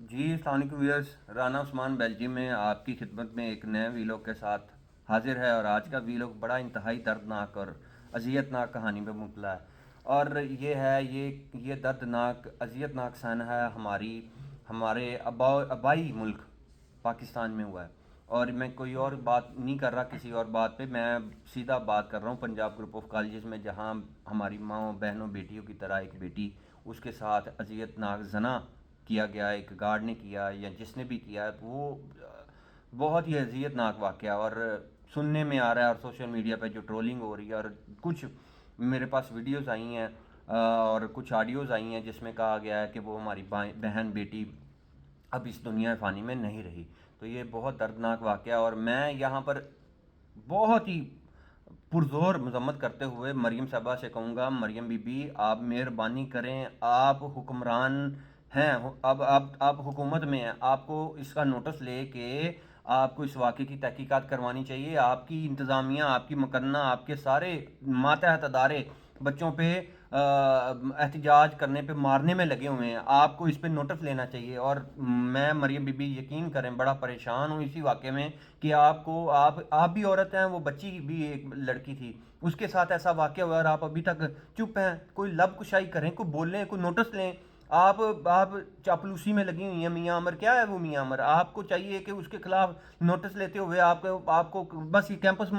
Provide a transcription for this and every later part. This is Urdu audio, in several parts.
جی السلام علیکم ویئرس، رانا عثمان بیلجیم میں آپ کی خدمت میں ایک نئے ویلوگ کے ساتھ حاضر ہے، اور آج کا ویلوگ بڑا انتہائی دردناک اور اذیت ناک کہانی پہ مبتلا ہے۔ اور یہ دردناک اذیت ناک سن ہے ہمارے آبائی ملک پاکستان میں ہوا ہے۔ اور میں کوئی اور بات نہیں کر رہا کسی اور بات پہ، میں سیدھا بات کر رہا ہوں پنجاب گروپ آف کالجز میں، جہاں ہماری ماؤں بہنوں بیٹیوں کی طرح ایک بیٹی، اس کے ساتھ اذیت ناک زنا کیا گیا، ایک گارڈ نے کیا یا جس نے بھی کیا، وہ بہت ہی اذیت ناک واقعہ، اور سننے میں آ رہا ہے اور سوشل میڈیا پہ جو ٹرولنگ ہو رہی ہے، اور کچھ میرے پاس ویڈیوز آئی ہیں اور کچھ آڈیوز آئی ہیں جس میں کہا گیا ہے کہ وہ ہماری بہن بیٹی اب اس دنیا فانی میں نہیں رہی۔ تو یہ بہت دردناک واقعہ، اور میں یہاں پر بہت ہی پرزور مذمت کرتے ہوئے مریم صاحبہ سے کہوں گا، مریم بی بی آپ مہربانی کریں، آپ حکمران ہیں، آپ حکومت میں ہیں، آپ کو اس کا نوٹس لے کے آپ کو اس واقعے کی تحقیقات کروانی چاہیے۔ آپ کی انتظامیہ، آپ کی مکرنہ، آپ کے سارے ماتحت ادارے بچوں پہ احتجاج کرنے پہ، مارنے میں لگے ہوئے ہیں، آپ کو اس پہ نوٹس لینا چاہیے۔ اور میں مریم بی بی یقین کریں بڑا پریشان ہوں اسی واقعے میں کہ آپ بھی عورت ہیں، وہ بچی بھی ایک لڑکی تھی، اس کے ساتھ ایسا واقعہ ہوا اور آپ ابھی تک چپ ہیں۔ کوئی لب کشائی کریں، کوئی بولیں، کوئی نوٹس لیں۔ آپ چاپلوسی میں لگی ہوئی ہیں۔ میاں عمر کیا ہے وہ میاں عمر؟ آپ کو چاہیے کہ اس کے خلاف نوٹس لیتے ہوئے آپ کو بس یہ کیمپس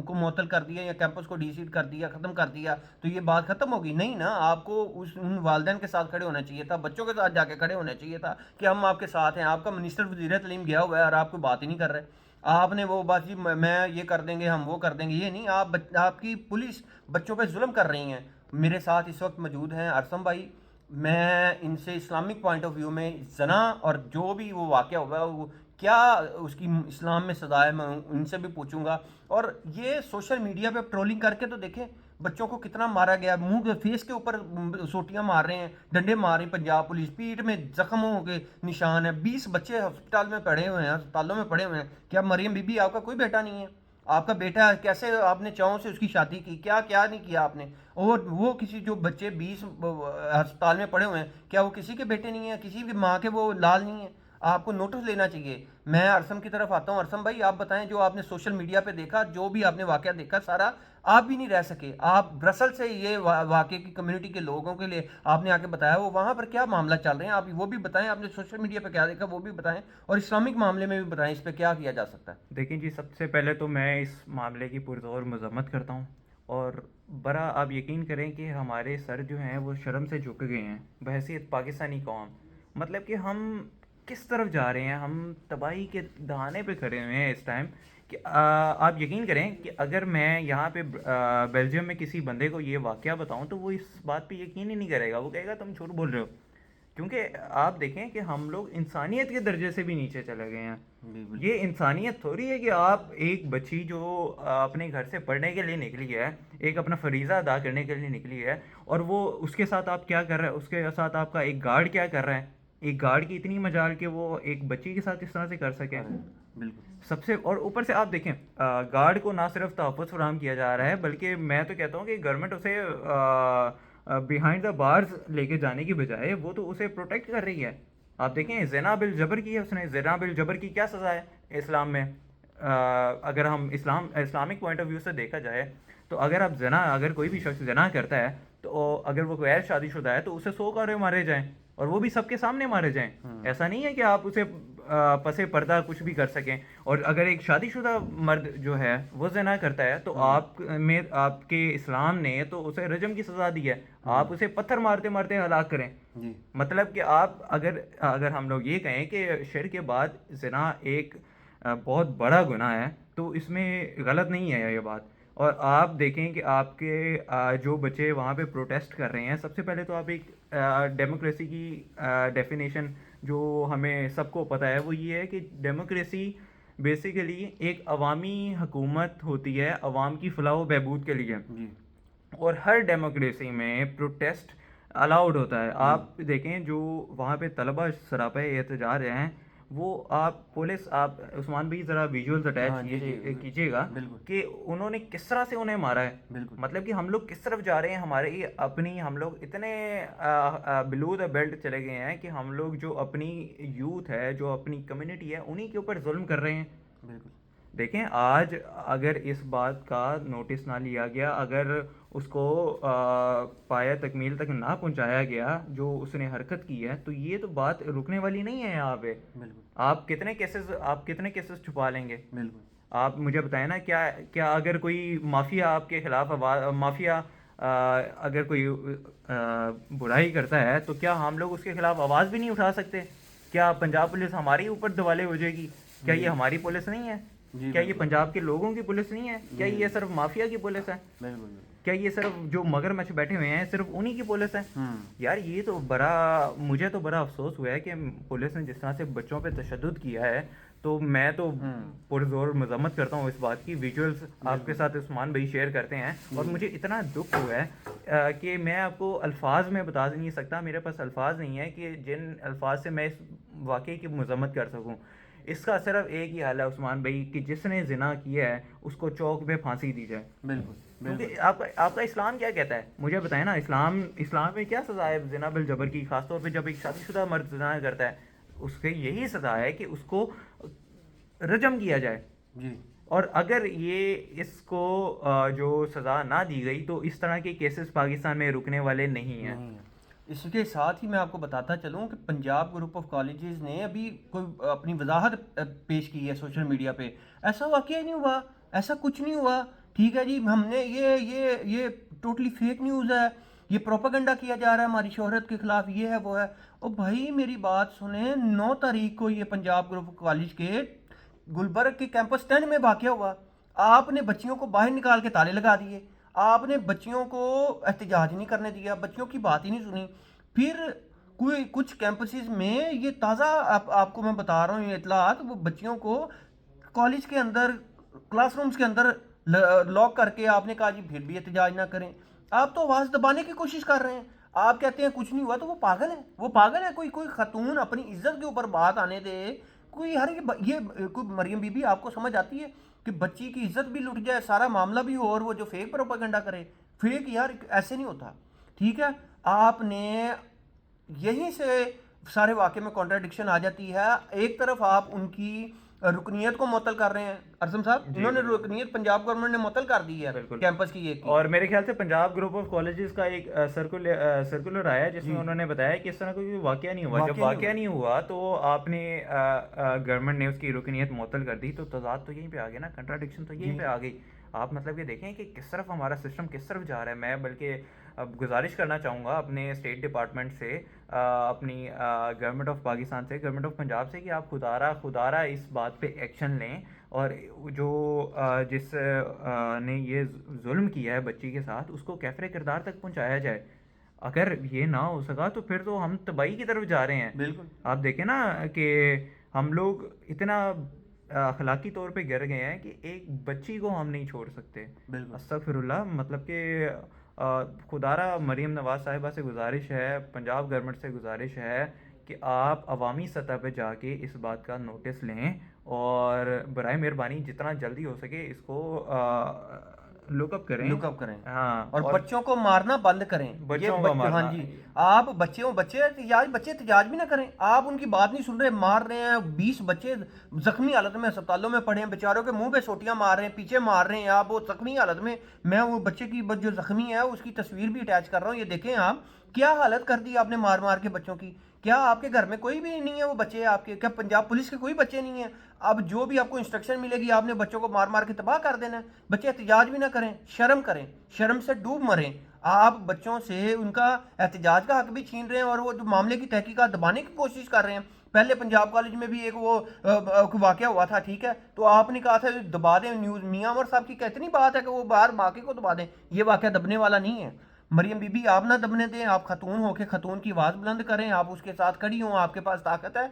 کو معطل کر دیا یا کیمپس کو ڈی سیٹ کر دیا، ختم کر دیا تو یہ بات ختم ہوگی؟ نہیں نا، آپ کو ان والدین کے ساتھ کھڑے ہونا چاہیے تھا، بچوں کے ساتھ جا کے کھڑے ہونا چاہیے تھا کہ ہم آپ کے ساتھ ہیں۔ آپ کا منسٹر وزیر تعلیم گیا ہوا ہے اور آپ کوئی بات ہی نہیں کر رہے۔ آپ نے وہ بات جی میں یہ کر دیں گے، ہم وہ کر دیں گے، یہ نہیں۔ آپ کی پولیس بچوں پہ ظلم کر رہی ہیں۔ میرے ساتھ اس وقت موجود ہیں ارسم بھائی، میں ان سے اسلامک پوائنٹ آف ویو میں زنا اور جو بھی وہ واقعہ ہوا وہ کیا اس کی اسلام میں سزا ہے، میں ان سے بھی پوچھوں گا۔ اور یہ سوشل میڈیا پہ ٹرولنگ کر کے تو دیکھیں بچوں کو کتنا مارا گیا، منہ فیس کے اوپر سوٹیاں مار رہے ہیں، ڈنڈے مار رہی ہیں پنجاب پولیس، پیٹھ میں زخموں کے نشان ہیں، 20 بچے ہسپتال میں پڑے ہوئے ہیں، ہسپتالوں میں پڑے ہوئے ہیں۔ کیا مریم بی بی آپ کا کوئی بیٹا نہیں ہے؟ آپ کا بیٹا ہے، کیسے آپ نے چاہوں سے اس کی شادی کی؟ کیا کیا نہیں کیا آپ نے؟ اور وہ کسی جو بچے 20 ہسپتال میں پڑے ہوئے ہیں، کیا وہ کسی کے بیٹے نہیں ہیں؟ کسی کی ماں کے وہ لال نہیں ہیں؟ آپ کو نوٹس لینا چاہیے۔ میں ارسم کی طرف آتا ہوں۔ ارسم بھائی آپ بتائیں، جو آپ نے سوشل میڈیا پہ دیکھا، جو بھی آپ نے واقعہ دیکھا سارا، آپ بھی نہیں رہ سکے، آپ برسل سے یہ واقعے کی کمیونٹی کے لوگوں کے لیے آپ نے آ کے بتایا، وہ وہاں پر کیا معاملہ چل رہے ہیں، آپ وہ بھی بتائیں، آپ نے سوشل میڈیا پہ کیا دیکھا وہ بھی بتائیں، اور اسلامک معاملے میں بھی بتائیں اس پہ کیا کیا جا سکتا ہے۔ دیکھیں جی، سب سے پہلے تو میں اس معاملے کی پرزور مذمت کرتا ہوں، اور برا آپ یقین کریں کہ ہمارے سر جو ہیں وہ شرم سے جھک گئے ہیں بحیثیت پاکستانی قوم۔ مطلب کہ ہم کس طرف جا رہے ہیں، ہم تباہی کے دہانے پہ کھڑے ہوئے ہیں اس ٹائم کہ آپ یقین کریں کہ اگر میں یہاں پہ بیلجیم میں کسی بندے کو یہ واقعہ بتاؤں تو وہ اس بات پہ یقین ہی نہیں کرے گا، وہ کہے گا تم جھوٹ بول رہے ہو، کیونکہ آپ دیکھیں کہ ہم لوگ انسانیت کے درجے سے بھی نیچے چلے گئے ہیں۔ جی یہ بالکل۔ انسانیت تھوڑی ہے کہ آپ ایک بچی جو اپنے گھر سے پڑھنے کے لیے نکلی ہے، ایک اپنا فریضہ ادا کرنے کے لیے نکلی ہے، اور وہ اس کے ساتھ آپ کیا کر رہے ہیں، اس کے ساتھ آپ کا ایک گارڈ کیا کر رہا ہے، ایک گارڈ کی اتنی مجال کہ وہ ایک بچی کے ساتھ اس طرح سے کر سکے۔ ارے بالکل۔ سب سے اور اوپر سے آپ دیکھیں، گارڈ کو نہ صرف تحفظ فراہم کیا جا رہا ہے، بلکہ میں تو کہتا ہوں کہ گورنمنٹ اسے بیہائنڈ دا بارز لے کے جانے کی بجائے وہ تو اسے پروٹیکٹ کر رہی ہے۔ آپ دیکھیں زنا بالجبر کی ہے، اس نے زنا بالجبر کی کیا سزا ہے اسلام میں؟ اگر ہم اسلامک پوائنٹ آف ویو سے دیکھا جائے تو اگر کوئی بھی شخص زنا کرتا ہے تو اگر وہ غیر شادی شدہ ہے تو اسے 100 کوڑے مارے جائیں، اور وہ بھی سب کے سامنے مارے جائیں۔ ہوں ایسا نہیں ہے کہ آپ اسے پسے پردہ کچھ بھی کر سکیں۔ اور اگر ایک شادی شدہ مرد جو ہے وہ زنا کرتا ہے تو ہوں آپ کے اسلام نے تو اسے رجم کی سزا دی ہے، ہوں آپ اسے پتھر مارتے مارتے ہلاک کریں۔ جی مطلب کہ آپ اگر ہم لوگ یہ کہیں کہ شرک کے بعد زنا ایک بہت بڑا گناہ ہے تو اس میں غلط نہیں ہے یہ بات۔ اور آپ دیکھیں کہ آپ کے جو بچے وہاں پہ پروٹیسٹ کر رہے ہیں، سب سے پہلے تو آپ ایک ڈیموکریسی کی ڈیفینیشن جو ہمیں سب کو پتہ ہے وہ یہ ہے کہ ڈیموکریسی بیسیکلی ایک عوامی حکومت ہوتی ہے عوام کی فلاح و بہبود کے لیے، جی اور ہر ڈیموکریسی میں پروٹیسٹ الاؤڈ ہوتا ہے۔ جی آپ دیکھیں جو وہاں پہ طلبہ سراپے احتجاج ہیں وہ آپ پولیس آپ عثمان بھائی ذرا ویژولز ہاں جی جی کیجیے گا بالکل کہ انہوں نے کس طرح سے انہیں مارا ہے. بالکل مطلب کہ ہم لوگ کس طرف جا رہے ہیں, ہماری اپنی ہم لوگ اتنے بلو دا بیلٹ چلے گئے ہیں کہ ہم لوگ جو اپنی یوتھ ہے, جو اپنی کمیونٹی ہے, انہی کے اوپر ظلم کر رہے ہیں. بالکل دیکھیں آج اگر اس بات کا نوٹس نہ لیا گیا, اگر اس کو پایہ تکمیل تک نہ پہنچایا گیا جو اس نے حرکت کی ہے, تو یہ تو بات رکنے والی نہیں ہے یہاں پہ. بالکل آپ کتنے کیسز چھپا لیں گے؟ بالکل آپ مجھے بتائیں نا, کیا اگر کوئی مافیا آپ کے خلاف مافیا اگر کوئی برائی کرتا ہے تو کیا ہم لوگ اس کے خلاف آواز بھی نہیں اٹھا سکتے؟ کیا پنجاب پولیس ہمارے اوپر دوالے ہو جائے گی؟ کیا یہ ہماری پولیس نہیں ہے؟ جی کیا یہ بالکل پنجاب کے لوگوں کی پولیس نہیں ہے؟ کیا یہ صرف مافیا کی پولیس ہے؟ بالکل کیا یہ صرف جو مگر مچھ بیٹھے ہوئے ہیں صرف انہی کی پولیس ہے؟ یار یہ تو مجھے تو بڑا افسوس ہوا ہے کہ پولیس نے جس طرح سے بچوں پہ تشدد کیا ہے, تو میں تو پرزور مذمت کرتا ہوں اس بات کی. ویژولز آپ کے ساتھ عثمان بھائی شیئر کرتے ہیں اور مجھے اتنا دکھ ہوا ہے کہ میں آپ کو الفاظ میں بتا نہیں سکتا, میرے پاس الفاظ نہیں ہے کہ جن الفاظ سے میں اس واقعے کی مذمت کر سکوں. اس کا صرف ایک ہی حل ہے عثمان بھائی کہ جس نے زنا کیا ہے اس کو چوک پہ پھانسی دی جائے. بالکل کیونکہ آپ کا اسلام کیا کہتا ہے مجھے بتائیں نا, اسلام میں کیا سزا ہے زنا بالجبر کی, خاص طور پہ جب ایک شادی شدہ مرد زنا کرتا ہے اس کے یہی سزا ہے کہ اس کو رجم کیا جائے. جی اور اگر یہ اس کو جو سزا نہ دی گئی تو اس طرح کے کیسز پاکستان میں رکنے والے نہیں ہیں. اس کے ساتھ ہی میں آپ کو بتاتا چلوں کہ پنجاب گروپ آف کالجز نے ابھی کوئی اپنی وضاحت پیش کی ہے سوشل میڈیا پہ. ایسا واقعہ نہیں ہوا, ایسا کچھ نہیں ہوا, ٹھیک ہے جی, ہم نے یہ ٹوٹلی فیک نیوز ہے, یہ پروپیگنڈا کیا جا رہا ہے ہماری شہرت کے خلاف, یہ ہے وہ ہے. او بھائی میری بات سنیں, 9 تاریخ کو یہ پنجاب گروپ آف کالج کے گلبرگ کے کیمپس 10 میں واقعہ ہوا. آپ نے بچیوں کو باہر نکال کے تالے لگا دیے, آپ نے بچیوں کو احتجاج نہیں کرنے دیا, بچیوں کی بات ہی نہیں سنی. پھر کچھ کیمپسز میں یہ تازہ آپ کو میں بتا رہا ہوں یہ اطلاعات, وہ بچیوں کو کالج کے اندر کلاس رومز کے اندر لاک کر کے آپ نے کہا جی پھر بھی احتجاج نہ کریں. آپ تو آواز دبانے کی کوشش کر رہے ہیں, آپ کہتے ہیں کچھ نہیں ہوا, تو وہ پاگل ہے. کوئی خاتون اپنی عزت کے اوپر بات آنے دے, کوئی کوئی مریم بی بی آپ کو سمجھ آتی ہے کہ بچی کی عزت بھی لٹ جائے, سارا معاملہ بھی ہو, اور وہ جو فیک پروپیگنڈا کرے. فیک یار ایسے نہیں ہوتا, ٹھیک ہے. آپ نے یہیں سے سارے واقعے میں کانٹراڈکشن آ جاتی ہے. ایک طرف آپ ان کی رکنیت کو معطل کر رہے ہیں, ارزم صاحب انہوں نے رکنیت پنجاب گورنمنٹ نے معطل کر دی ہے کیمپس کی ایک کی. اور میرے خیال سے پنجاب گروپ آف کالجز کا ایک سرکولر آیا ہے جس میں انہوں نے بتایا کہ اس طرح کوئی واقعہ نہیں ہوا. جب واقعہ نہیں ہوا تو آپ نے گورنمنٹ نے اس کی رکنیت معطل کر دی, تو تضاد تو یہیں پہ آ گیا نا, کنٹراڈکشن تو یہیں پہ آ گئی. آپ مطلب یہ دیکھیں کہ کس طرف ہمارا سسٹم کس طرف جا رہا ہے. میں بلکہ اب گزارش کرنا چاہوں گا اپنے اسٹیٹ ڈپارٹمنٹ سے, اپنی گورنمنٹ آف پاکستان سے, گورنمنٹ آف پنجاب سے, کہ آپ خدارہ اس بات پہ ایکشن لیں, اور جو جس نے یہ ظلم کیا ہے بچی کے ساتھ اس کو کیفر کردار تک پہنچایا جائے. اگر یہ نہ ہو سکا تو پھر تو ہم تباہی کی طرف جا رہے ہیں. بالکل آپ دیکھیں نا کہ ہم لوگ اتنا اخلاقی طور پہ گر گئے ہیں کہ ایک بچی کو ہم نہیں چھوڑ سکتے. استغفر اللہ. مطلب کہ خدارہ مریم نواز صاحبہ سے گزارش ہے, پنجاب گورنمنٹ سے گزارش ہے کہ آپ عوامی سطح پہ جا کے اس بات کا نوٹس لیں, اور برائے مہربانی جتنا جلدی ہو سکے اس کو لک اپ کریں. ہاں, اور بچوں کو مارنا بند کریں. بچوں کو مارنا. ہاں جی, آپ بچے احتجاج بھی نہ کریں. آپ ان کی بات نہیں سن رہے, مار رہے ہیں. 20 بچے زخمی حالت میں اسپتالوں میں پڑے ہیں, بیچاروں کے منہ پہ سوٹیاں مار رہے ہیں, پیچھے مار رہے ہیں. آپ وہ زخمی حالت میں, میں وہ بچے کی جو زخمی ہے اس کی تصویر بھی اٹیچ کر رہا ہوں, یہ دیکھیں آپ کیا حالت کر دی آپ نے مار کے بچوں کی. کیا آپ کے گھر میں کوئی بھی نہیں ہے وہ بچے آپ کے؟ کیا پنجاب پولیس کے کوئی بچے نہیں ہیں؟ اب جو بھی آپ کو انسٹرکشن ملے گی آپ نے بچوں کو مار کے تباہ کر دینا ہے. بچے احتجاج بھی نہ کریں, شرم کریں, شرم سے ڈوب مریں. آپ بچوں سے ان کا احتجاج کا حق بھی چھین رہے ہیں, اور وہ جو معاملے کی تحقیقات دبانے کی کوشش کر رہے ہیں. پہلے پنجاب کالج میں بھی ایک وہ واقعہ ہوا تھا, ٹھیک ہے, تو آپ نے کہا تھا دبا دیں نیوز. میاں عمر صاحب کی کتنی بات ہے کہ وہ باہر واقعے کو دبا دیں, یہ واقعہ دبنے والا نہیں ہے. مریم بی بی آپ نہ دبنے دیں, آپ خاتون ہو کے خاتون کی آواز بلند کریں, آپ اس کے ساتھ کھڑی ہوں, آپ کے پاس طاقت ہے.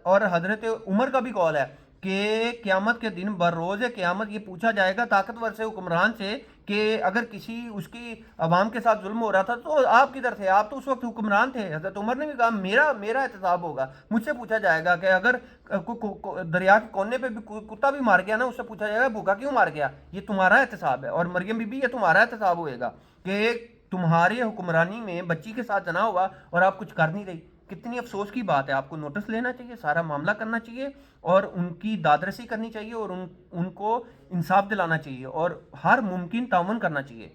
اور حضرت عمر کا بھی قول ہے کہ قیامت کے دن بروز قیامت یہ پوچھا جائے گا طاقتور سے, حکمران سے, کہ اگر کسی اس کی عوام کے ساتھ ظلم ہو رہا تھا تو آپ کدھر تھے؟ آپ تو اس وقت حکمران تھے. حضرت عمر نے بھی کہا میرا احتساب ہوگا. مجھ سے پوچھا جائے گا کہ اگر دریا کے کونے پہ بھی کتا بھی مار گیا نا, اس سے پوچھا جائے گا بھوکا کیوں مار گیا, یہ تمہارا احتساب ہے. اور مریم بی بی یہ تمہارا احتساب ہوئے گا کہ تمہاری حکمرانی میں بچی کے ساتھ جنا ہوا اور آپ کچھ کر نہیں رہی. کتنی افسوس کی بات ہے. آپ کو نوٹس لینا چاہیے, سارا معاملہ کرنا چاہیے اور ان کی دادرسی کرنی چاہیے اور ان کو انصاف دلانا چاہیے اور ہر ممکن تعاون کرنا چاہیے.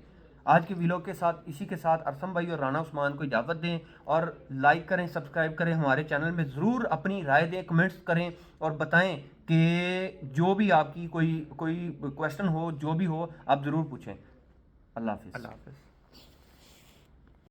آج کے ویلوگ کے ساتھ اسی کے ساتھ ارسم بھائی اور رانا عثمان کو اجازت دیں, اور لائک کریں, سبسکرائب کریں, ہمارے چینل میں ضرور اپنی رائے دیں, کمنٹس کریں اور بتائیں کہ جو بھی آپ کی کوئی کویشچن ہو, جو بھی ہو, آپ ضرور پوچھیں. اللہ حافظ. اللہ حافظ.